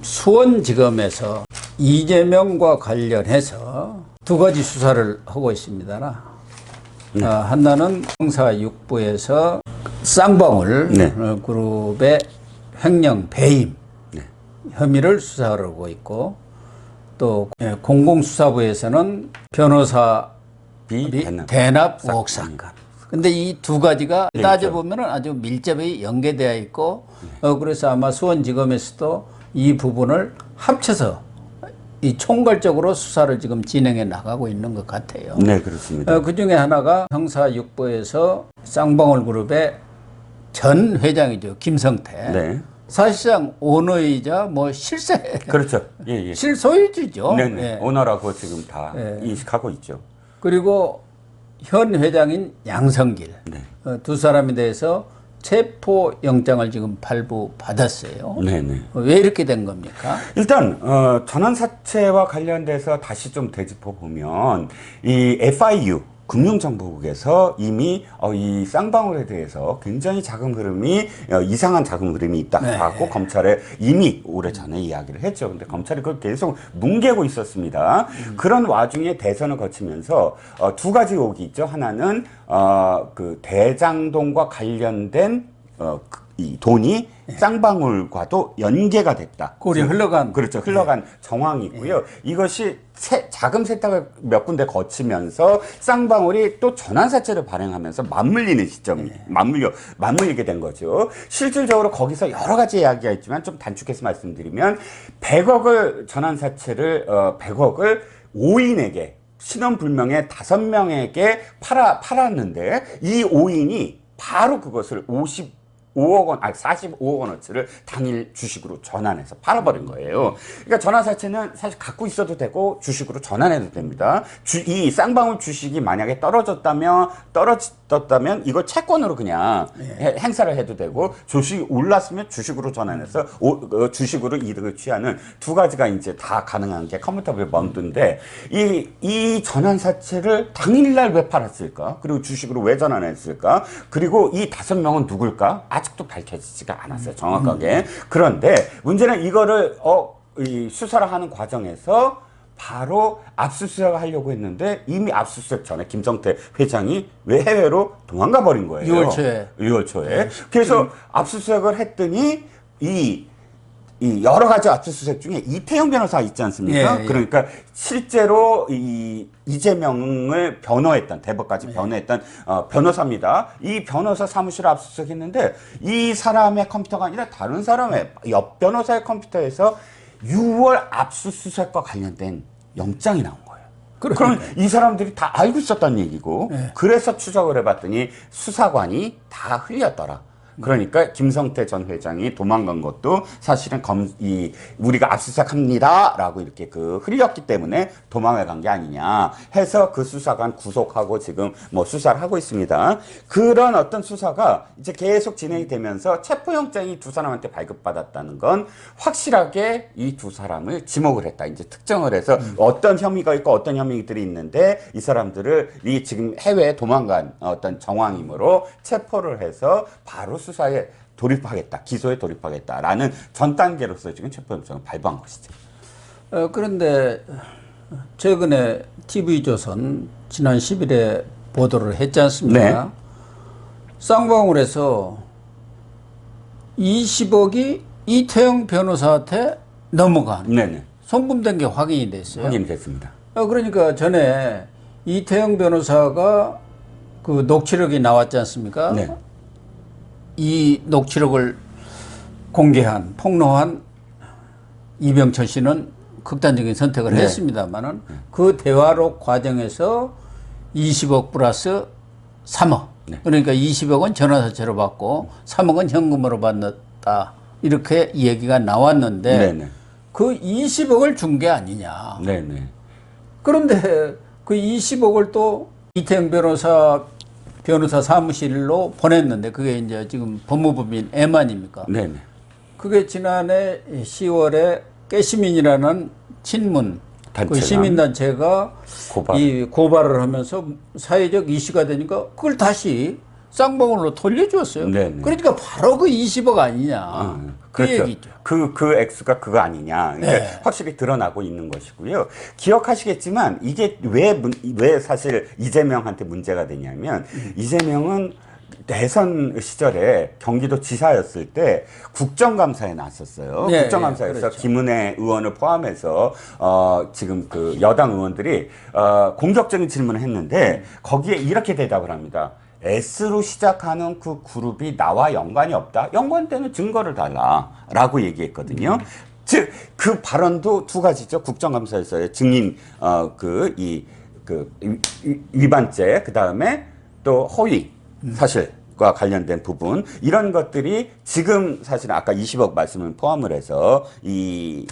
수원지검에서 이재명과 관련해서 두 가지 수사를 하고 있습니다. 하나는 형사 6부에서 쌍방울 그룹의 횡령 배임 혐의를 수사하고 있고, 또 공공수사부에서는 변호사비 대납 의혹 사건. 근데 이 두 가지가 따져보면 아주 밀접히 연계되어 있고, 그래서 아마 수원지검에서도 이 부분을 합쳐서 이 총괄적으로 수사를 지금 진행해 나가고 있는 것 같아요. 네, 그렇습니다. 그 중에 하나가 형사 6부에서 쌍방울 그룹의 전 회장이죠. 김성태. 네. 사실상 오너이자 뭐 실세. 그렇죠. 예, 예. 실소유주죠. 네네. 예. 오너라고 지금 다 인식하고 있죠. 그리고 현 회장인 양성길. 네. 두 사람에 대해서 체포영장을 지금 발부받았어요. 네네. 왜 이렇게 된 겁니까? 일단 전환사채와 관련돼서 다시 좀 되짚어 보면 이 FIU 금융정보국에서 이미 이 쌍방울에 대해서 굉장히 자금 흐름이 이상한 자금 흐름이 있다고 검찰에 이미 오래전에 이야기를 했죠. 근데 검찰이 그걸 계속 뭉개고 있었습니다. 그런 와중에 대선을 거치면서 두 가지 의혹이 있죠. 하나는 그 대장동과 관련된 이 돈이 쌍방울과도 연계가 됐다. 꼴이 흘러간. 그렇죠. 흘러간 정황이 있고요. 이것이 자금 세탁을 몇 군데 거치면서 쌍방울이 또 전환사채를 발행하면서 맞물리는 시점이 맞물리게 된 거죠. 실질적으로 거기서 여러 가지 이야기가 있지만 좀 단축해서 말씀드리면 100억을 전환사채를 100억을 5인에게 신원불명의 5명에게 팔았는데 이 5인이 바로 그것을 45억 원어치를 당일 주식으로 전환해서 팔아버린 거예요. 그러니까 전환사채는 사실 갖고 있어도 되고 주식으로 전환해도 됩니다. 이 쌍방울 주식이 만약에 떨어졌다면 이걸 채권으로 그냥 행사를 해도 되고, 주식이 올랐으면 주식으로 전환해서 주식으로 이득을 취하는 두 가지가 이제 다 가능한 게 커뮤니티블 펀드인데, 이 전환사채를 당일날 왜 팔았을까? 그리고 주식으로 왜 전환했을까? 그리고 이 5명은 누굴까? 아직도 밝혀지지가 않았어요, 정확하게. 그런데 문제는 이거를 이 수사를 하는 과정에서 바로 압수수색을 하려고 했는데 이미 압수수색 전에 김성태 회장이 왜 해외로 도망가 버린 거예요. 6월 초에. 그래서 압수수색을 했더니 이 여러 가지 압수수색 중에 이태영 변호사 있지 않습니까? 그러니까 실제로 이재명을 변호했던, 대법까지 변호했던 변호사입니다. 이 변호사 사무실을 압수수색했는데 이 사람의 컴퓨터가 아니라 다른 사람의 옆 변호사의 컴퓨터에서 6월 압수수색과 관련된 영장이 나온 거예요. 그럼 이 사람들이 다 알고 있었다는 얘기고, 그래서 추적을 해봤더니 수사관이 다 흘렸더라. 그러니까 김성태 전 회장이 도망간 것도 사실은 우리가 압수수색합니다라고 이렇게 흘렸기 때문에 도망을 간 게 아니냐 해서 그 수사관 구속하고 지금 뭐 수사를 하고 있습니다. 그런 어떤 수사가 이제 계속 진행이 되면서 체포영장이 두 사람한테 발급받았다는 건 확실하게 이 두 사람을 지목을 했다. 이제 특정을 해서 어떤 혐의가 있고 어떤 혐의들이 있는데 이 사람들을 지금 해외에 도망간 어떤 정황이므로 체포를 해서 바로 수사에 돌입하겠다, 기소에 돌입하겠다라는 전 단계로서 지금 체포영장을 발부한 것이죠. 그런데 최근에 TV조선 지난 10일에 보도를 했지 않습니까? 쌍방울에서 20억이 이태영 변호사한테 넘어간, 송금된 게 확인이 됐어요. 확인됐습니다. 그러니까 전에 이태영 변호사가 그 녹취록이 나왔지 않습니까? 이 녹취록을 폭로한 이병철 씨는 극단적인 선택을 했습니다만은 그 대화록 과정에서 20억 플러스 3억. 그러니까 20억은 전화사채로 받고 3억은 현금으로 받았다. 이렇게 얘기가 나왔는데 그 20억을 준 게 아니냐. 그런데 그 20억을 또 이태영 변호사 사무실로 보냈는데, 그게 이제 지금 법무법인 M 아닙니까? 그게 지난해 10월에 깨시민이라는 친문 그 시민단체가 고발을 하면서 사회적 이슈가 되니까 그걸 다시 쌍방울로 돌려주었어요. 네네. 그러니까 바로 그 20억 아니냐. 그 그렇죠. 얘기죠. 그 액수가 그거 아니냐. 그러니까 네. 확실히 드러나고 있는 것이고요. 기억하시겠지만 이게 왜 사실 이재명한테 문제가 되냐면 이재명은 대선 시절에 경기도 지사였을 때 국정감사에 나섰어요. 네, 국정감사에서 네, 그렇죠. 김은혜 의원을 포함해서 지금 그 여당 의원들이 공격적인 질문을 했는데 거기에 이렇게 대답을 합니다. S로 시작하는 그 그룹이 나와 연관이 없다. 연관되는 증거를 달라라고 얘기했거든요. 즉 그 발언도 두 가지죠. 국정감사에서의 증인 위반죄, 그 다음에 또 허위 사실과 관련된 부분, 이런 것들이 지금 사실 아까 20억 말씀을 포함을 해서 이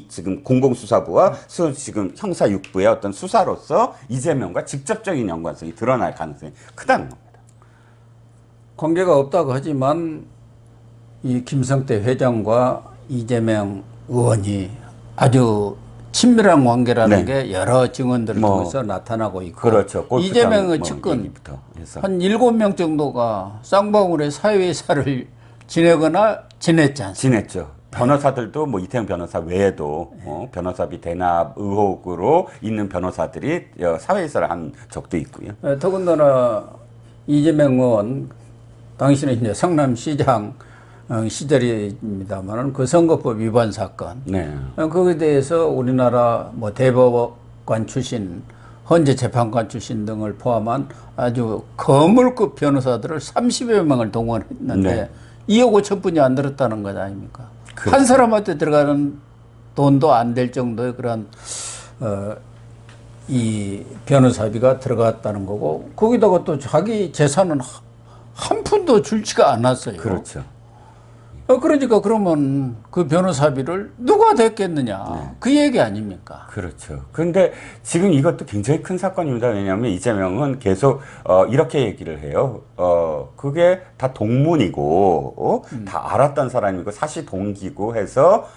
지금 공공수사부와 지금 형사 6부의 어떤 수사로서 이재명과 직접적인 연관성이 드러날 가능성이 크다는 겁니다. 관계가 없다고 하지만 이 김성태 회장과 이재명 의원이 아주 친밀한 관계라는 네. 게 여러 증언들을 뭐, 통해서 나타나고 있고, 그렇죠. 이재명의 뭐 측근 얘기부터 해서. 한 7명 정도가 쌍방울의 사회이사를 지내거나 지냈지 않습니까? 지냈죠. 변호사들도 뭐 이태영 변호사 외에도 변호사비 대납 의혹으로 있는 변호사들이 사회이사를 한 적도 있고요. 더군다나 이재명 의원 당시는 이제 성남시장 시절입니다만 그 선거법 위반 사건, 네. 거기에 대해서 우리나라 뭐 대법관 출신, 헌재 재판관 출신 등을 포함한 아주 거물급 변호사들을 30여 명을 동원했는데 네. 2억 5천 분이 안 들었다는 것 아닙니까? 그렇죠. 한 사람한테 들어가는 돈도 안 될 정도의 그런 이 변호사비가 들어갔다는 거고, 거기다가 또 자기 재산은 한 푼도 줄지가 않았어요. 그렇죠. 그러니까 그러면 그 변호사비를 누가 댔겠느냐. 네. 그 얘기 아닙니까? 그렇죠. 근데 지금 이것도 굉장히 큰 사건입니다. 왜냐하면 이재명은 계속 이렇게 얘기를 해요. 그게 다 동문이고 다 알았던 사람이고 사실 동기고 해서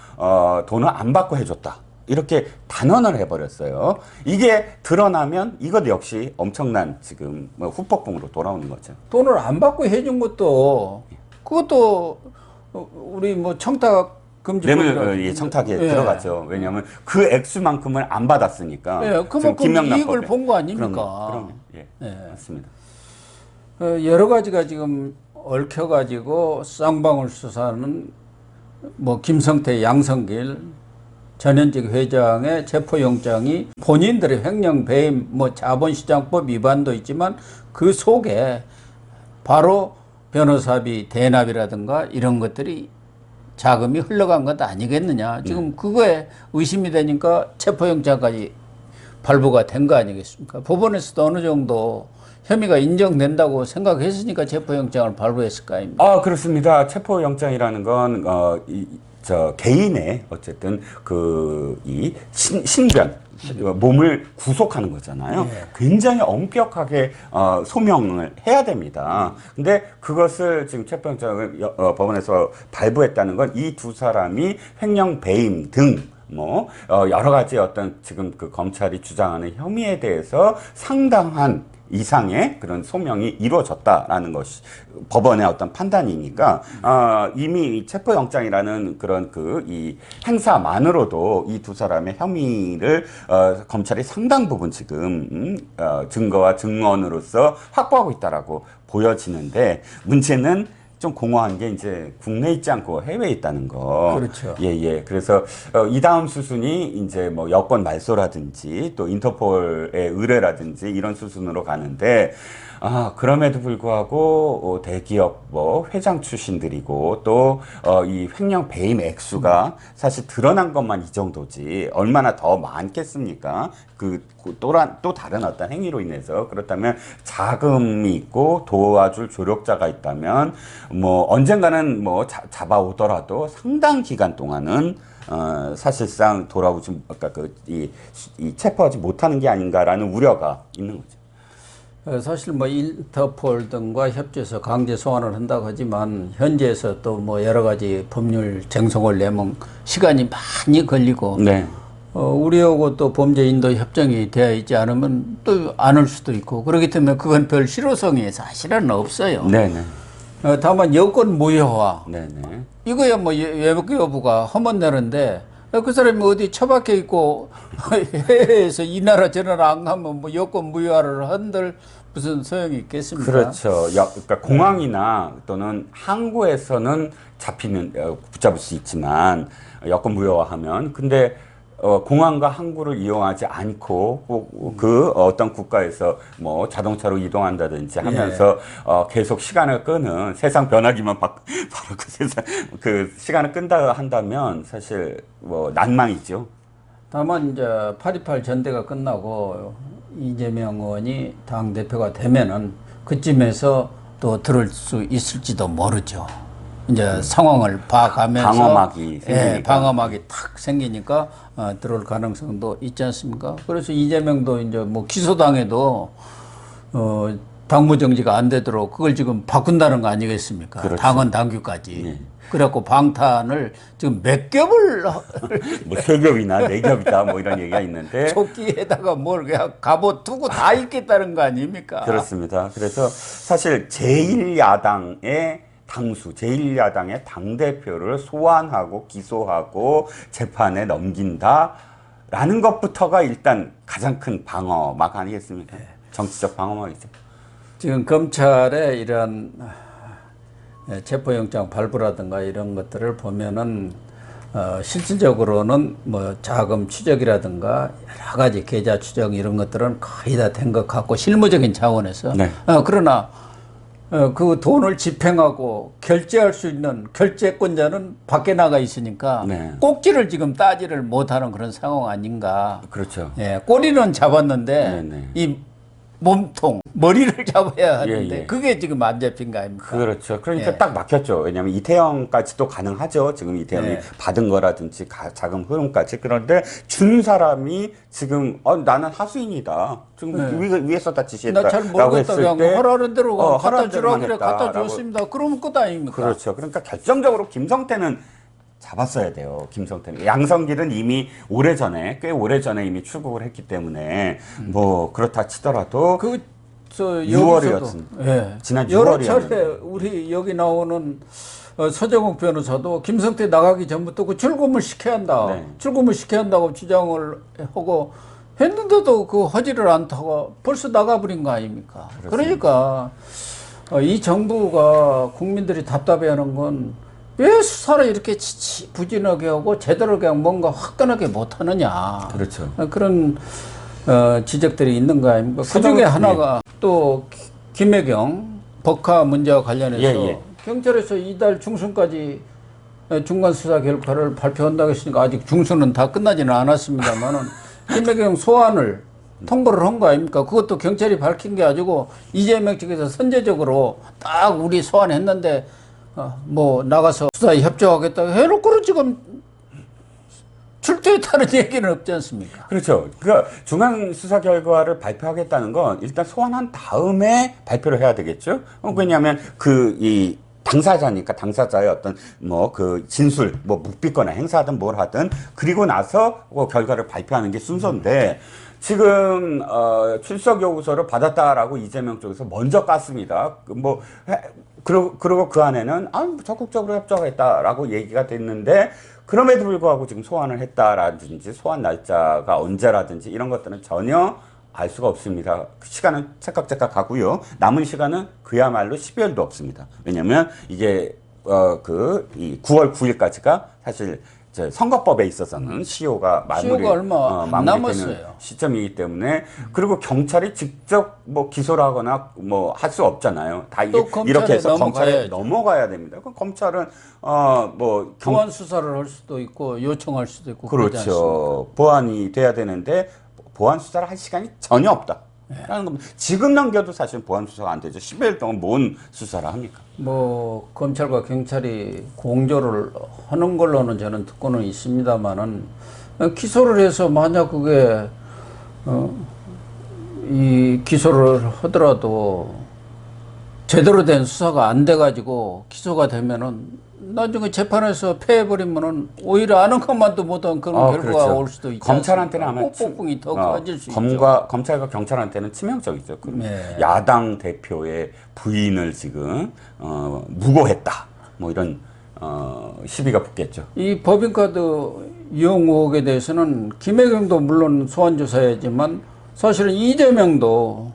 돈을 안 받고 해줬다. 이렇게 단언을 해버렸어요. 이게 드러나면 이것 역시 엄청난 지금 후폭풍으로 돌아오는 거죠. 돈을 안 받고 해준 것도, 그것도 우리 뭐 청탁 뇌물 청탁에 들어가죠. 왜냐하면 그 액수만큼을 안 받았으니까. 예, 그만큼 이익을 본 거 아닙니까? 그러면 예, 맞습니다. 여러 가지가 지금 얽혀가지고 쌍방울 수사는 뭐 김성태, 양성길 전현직 회장의 체포영장이 본인들의 횡령 배임, 뭐 자본시장법 위반도 있지만 그 속에 바로 변호사비 대납이라든가 이런 것들이 자금이 흘러간 것 아니겠느냐. 지금 그거에 의심이 되니까 체포영장까지 발부가 된 거 아니겠습니까? 법원에서도 어느 정도 혐의가 인정된다고 생각했으니까 체포영장을 발부했을 거 아닙니까? 그렇습니다. 체포영장이라는 건, 개인의 어쨌든 신변, 몸을 구속하는 거잖아요. 네. 굉장히 엄격하게 소명을 해야 됩니다. 근데 그것을 지금 체포영장을 법원에서 발부했다는 건 이 두 사람이 횡령 배임 등 여러 가지 어떤 지금 그 검찰이 주장하는 혐의에 대해서 상당한 이상의 그런 소명이 이루어졌다라는 것이 법원의 어떤 판단이니까 이미 체포영장이라는 그런 이 행사만으로도 이 두 사람의 혐의를 검찰이 상당 부분 지금 증거와 증언으로서 확보하고 있다라고 보여지는데, 문제는 좀 공허한 게 이제 국내에 있지 않고 해외에 있다는 거. 그렇죠. 예. 그래서 이 다음 수순이 이제 뭐 여권 말소라든지 또 인터폴의 의뢰라든지 이런 수순으로 가는데, 그럼에도 불구하고 대기업 회장 출신들이고 또 이 횡령 배임 액수가 사실 드러난 것만 이 정도지 얼마나 더 많겠습니까? 또 다른 어떤 행위로 인해서. 그렇다면 자금이 있고 도와줄 조력자가 있다면 언젠가는 잡아오더라도 상당 기간 동안은 사실상 돌아오지, 아까 이 체포하지 못하는 게 아닌가라는 우려가 있는 거죠. 사실 인터폴 등과 협조해서 강제 소환을 한다고 하지만 현지에서 또 여러 가지 법률 쟁송을 내면 시간이 많이 걸리고 네. 우리하고 또 범죄 인도 협정이 되어 있지 않으면 또 않을 수도 있고 그렇기 때문에 그건 별 실효성이 사실은 없어요. 네네. 다만 여권 무효화 네네. 이거야 뭐 외국 여부가 허문내는데 그 사람이 어디 처박혀 있고 해외에서 이 나라 저 나라 안 가면 뭐 여권 무효화를 한들 무슨 소용이 있겠습니까? 그렇죠. 그러니까 공항이나 또는 항구에서는 붙잡을 수 있지만 여권 무효화하면 근데 공항과 항구를 이용하지 않고 그 어떤 국가에서 뭐 자동차로 이동한다든지 하면서 계속 시간을 끄는 세상 변하기만 바로 그 시간을 끈다 한다면 사실 뭐 난망이죠. 다만 이제 8.28 전대가 끝나고 이재명 의원이 당 대표가 되면은 그쯤에서 또 들을 수 있을지도 모르죠. 이제 상황을 봐가면서 방어막이 생기니까. 방어막이 탁 생기니까 들어올 가능성도 있지 않습니까? 그래서 이재명도 이제 뭐 기소당해도 당무 정지가 안 되도록 그걸 지금 바꾼다는 거 아니겠습니까? 그렇죠. 당헌 당규까지. 네. 그래갖고 방탄을 지금 몇 겹을 뭐 3겹이나 4겹이다 뭐 이런 얘기가 있는데 조끼에다가 뭘 그냥 갑옷 두고 다 입겠다는 거 아닙니까? 그렇습니다. 그래서 사실 제1야당의 당수, 제1야당의 당대표를 소환하고 기소하고 재판에 넘긴다라는 것부터가 일단 가장 큰 방어막 아니겠습니까? 정치적 방어막이죠. 지금 검찰의 이런 체포영장 발부라든가 이런 것들을 보면은 실질적으로는 뭐 자금 추적이라든가 여러 가지 계좌 추적 이런 것들은 거의 다 된 것 같고 실무적인 차원에서 네. 그러나 그 돈을 집행하고 결제할 수 있는 결제권자는 밖에 나가 있으니까 네. 꼭지를 지금 따지를 못하는 그런 상황 아닌가. 그렇죠. 예, 꼬리는 잡았는데 네네. 이 몸통, 머리를 잡아야 하는데 예, 예. 그게 지금 안 잡힌 거 아닙니까? 그렇죠. 그러니까 예. 딱 막혔죠. 왜냐하면 이태영까지도 가능하죠. 지금 이태영이 네. 받은 거라든지 자금 흐름까지. 그런데 준 사람이 지금 나는 하수인이다. 지금 위에서 다 나 잘 지시했다라고 모르겠다. 했을 그냥 때 허락하는 대로 갖다 허락한 대로만 주라길래 갖다 했다라고. 주었습니다. 그러면 끝 아닙니까? 그렇죠. 그러니까 결정적으로 김성태는 잡았어야 돼요. 김성태는. 양성길은 이미 꽤 오래전에 이미 출국을 했기 때문에 뭐 그렇다 치더라도 저 6월이었습니다. 예. 지난 여러 6월이었는데. 차례 우리 여기 나오는 서정욱 변호사도 김성태 나가기 전부터 그 출금을 시켜야 한다. 네. 출금을 시켜야 한다고 주장을 하고 했는데도 그 허지를 않다가 벌써 나가버린 거 아닙니까? 그렇습니다. 그러니까 이 정부가 국민들이 답답해하는 건 왜 수사를 이렇게 지지부진하게 하고 제대로 그냥 뭔가 화끈하게 못하느냐. 그렇죠. 그런 지적들이 있는 거 아닙니까? 그 중에 하나가 또 김혜경 법카 문제와 관련해서 예. 경찰에서 이달 중순까지 중간 수사 결과를 발표한다고 했으니까 아직 중순은 다 끝나지는 않았습니다만은 김혜경 소환을 통보를 한 거 아닙니까? 그것도 경찰이 밝힌 게 아니고 이재명 측에서 선제적으로 딱 우리 소환했는데 뭐 나가서 수사에 협조하겠다고 해놓고는 지금 출두했다는 얘기는 없지 않습니까? 그렇죠. 그러니까 중간 수사 결과를 발표하겠다는 건 일단 소환한 다음에 발표를 해야 되겠죠. 왜냐하면 이 당사자니까 당사자의 어떤 뭐 그 진술 뭐 묵비거나 행사하든 뭘 하든 그리고 나서 그 결과를 발표하는 게 순서인데 지금 출석 요구서를 받았다라고 이재명 쪽에서 먼저 깠습니다. 그리고 그 안에는 적극적으로 협조하겠다라고 얘기가 됐는데 그럼에도 불구하고 지금 소환을 했다라든지 소환 날짜가 언제라든지 이런 것들은 전혀 알 수가 없습니다. 시간은 찰칵찰칵 가고요. 남은 시간은 그야말로 12월도 없습니다. 왜냐면 이게 이 9월 9일까지가 사실 선거법에 있어서는 시효가 얼마 안 마무리되는 남았어요. 시점이기 때문에 그리고 경찰이 직접 뭐 기소를 하거나 뭐 할 수 없잖아요. 다 또 이렇게 해서 검찰에 검찰에 넘어가야 됩니다. 그럼 검찰은 보안 수사를 할 수도 있고 요청할 수도 있고 그러지 않습니까? 그렇죠. 보안이 돼야 되는데 보안 수사를 할 시간이 전혀 없다. 라는 겁니다. 지금 남겨도 사실 보안 수사가 안 되죠. 10일 동안 뭔 수사를 합니까? 뭐 검찰과 경찰이 공조를 하는 걸로는 저는 듣고는 있습니다만은 기소를 해서 만약 그게 이 기소를 하더라도 제대로 된 수사가 안 돼가지고 기소가 되면은 나중에 재판에서 패해버리면은 오히려 아는 것만도 못한 그런 결과가 그렇죠. 올 수도 있지 검찰한테는 아마 폭풍이 더 커질 수 있죠. 검찰과 경찰한테는 치명적이죠. 네. 야당 대표의 부인을 지금 무고했다. 뭐 이런 시비가 붙겠죠. 이 법인카드 이용 의혹에 대해서는 김혜경도 물론 소환 조사해야지만 사실은 이재명도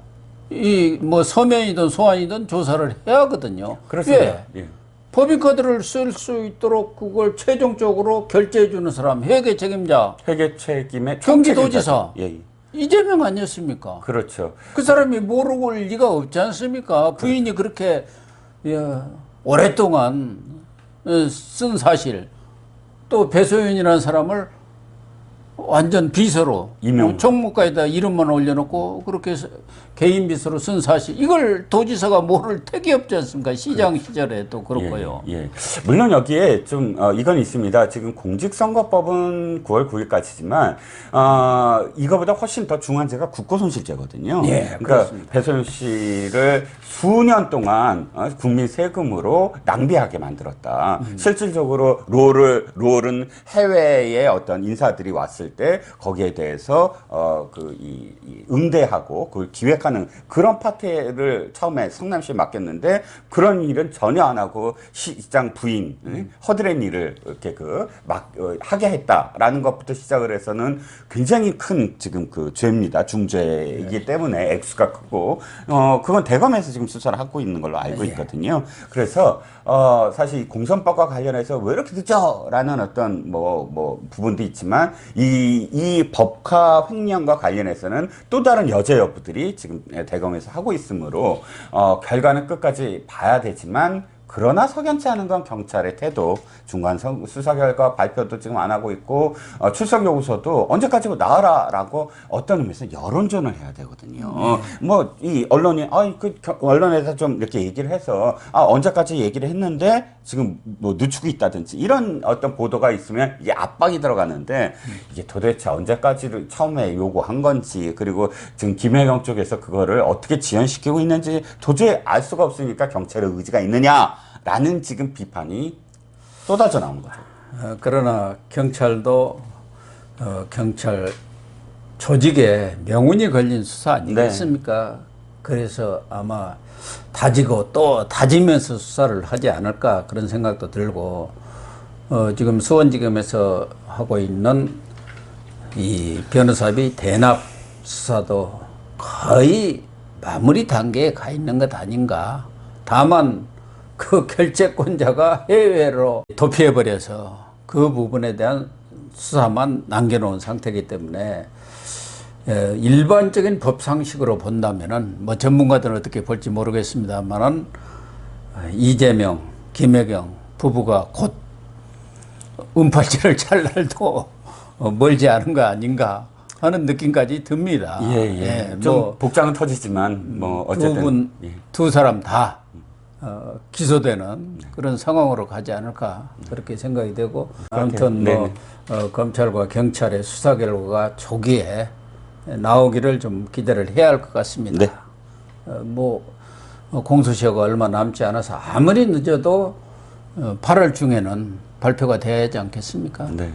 이 뭐 서면이든 소환이든 조사를 해야 하거든요. 그렇습니다. 왜? 예. 법인카드를 쓸 수 있도록 그걸 최종적으로 결제해 주는 사람 회계 책임자 회계 책임의 경기도지사 예. 이재명 아니었습니까? 그렇죠. 그 사람이 모르고 올 리가 없지 않습니까? 부인이 그렇게 오랫동안 쓴 사실 또 배소연이라는 사람을 완전 비서로 총무과에다 이름만 올려놓고 그렇게 개인 비서로 쓴 사실 이걸 도지사가 모를 택이 없지 않습니까? 시장 시절에 또 그렇고요. 예. 물론 여기에 좀 이건 있습니다. 지금 공직선거법은 9월 9일까지지만 이거보다 훨씬 더 중요한 죄가 국고손실죄거든요. 예, 그러니까 그렇습니다. 배소연 씨를 수년 동안 국민 세금으로 낭비하게 만들었다. 실질적으로 롤은 해외의 어떤 인사들이 왔을 때 거기에 대해서 응대하고 그걸 기획하는 그런 파트를 처음에 성남시에 맡겼는데 그런 일은 전혀 안 하고 시장 부인 허드렛 일을 이렇게 하게 했다라는 것부터 시작을 해서는 굉장히 큰 지금 그 죄입니다. 중죄이기 때문에 액수가 크고 그건 대검에서 지금 수사를 하고 있는 걸로 알고 있거든요. 그래서 사실 이 공선법과 관련해서 왜 이렇게 늦죠?라는 어떤 뭐 부분도 있지만 이 법화 횡령과 관련해서는 또 다른 여죄 여부들이 지금 대검에서 하고 있으므로 결과는 끝까지 봐야 되지만 그러나 석연치 않은 건 경찰의 태도, 중간 수사 결과 발표도 지금 안 하고 있고 출석 요구서도 언제까지 나와라라고 어떤 의미에서 여론전을 해야 되거든요. 뭐 이 언론이 언론에서 좀 이렇게 얘기를 해서 언제까지 얘기를 했는데 지금 뭐 늦추고 있다든지 이런 어떤 보도가 있으면 이게 압박이 들어가는데 이게 도대체 언제까지를 처음에 요구한 건지 그리고 지금 김혜경 쪽에서 그거를 어떻게 지연시키고 있는지 도저히 알 수가 없으니까 경찰의 의지가 있느냐라는 지금 비판이 쏟아져 나오는 거죠. 그러나 경찰도 경찰 조직에 명운이 걸린 수사 아니겠습니까? 그래서 아마 다지고 또 다지면서 수사를 하지 않을까 그런 생각도 들고 지금 수원지검에서 하고 있는 이 변호사비 대납 수사도 거의 마무리 단계에 가 있는 것 아닌가. 다만 그 결재권자가 해외로 도피해버려서 그 부분에 대한 수사만 남겨놓은 상태이기 때문에 일반적인 법상식으로 본다면은 뭐 전문가들은 어떻게 볼지 모르겠습니다만은 이재명, 김혜경 부부가 곧 은팔찌를 찰 날도 멀지 않은 거 아닌가 하는 느낌까지 듭니다. 좀 복장은 터지지만 뭐 어쨌든 두 사람 다 기소되는 그런 상황으로 가지 않을까 그렇게 생각이 되고 아무튼 검찰과 경찰의 수사 결과가 조기에 나오기를 좀 기대를 해야 할 것 같습니다. 공소시효가 얼마 남지 않아서 아무리 늦어도 8월 중에는 발표가 돼야 하지 않겠습니까? 네.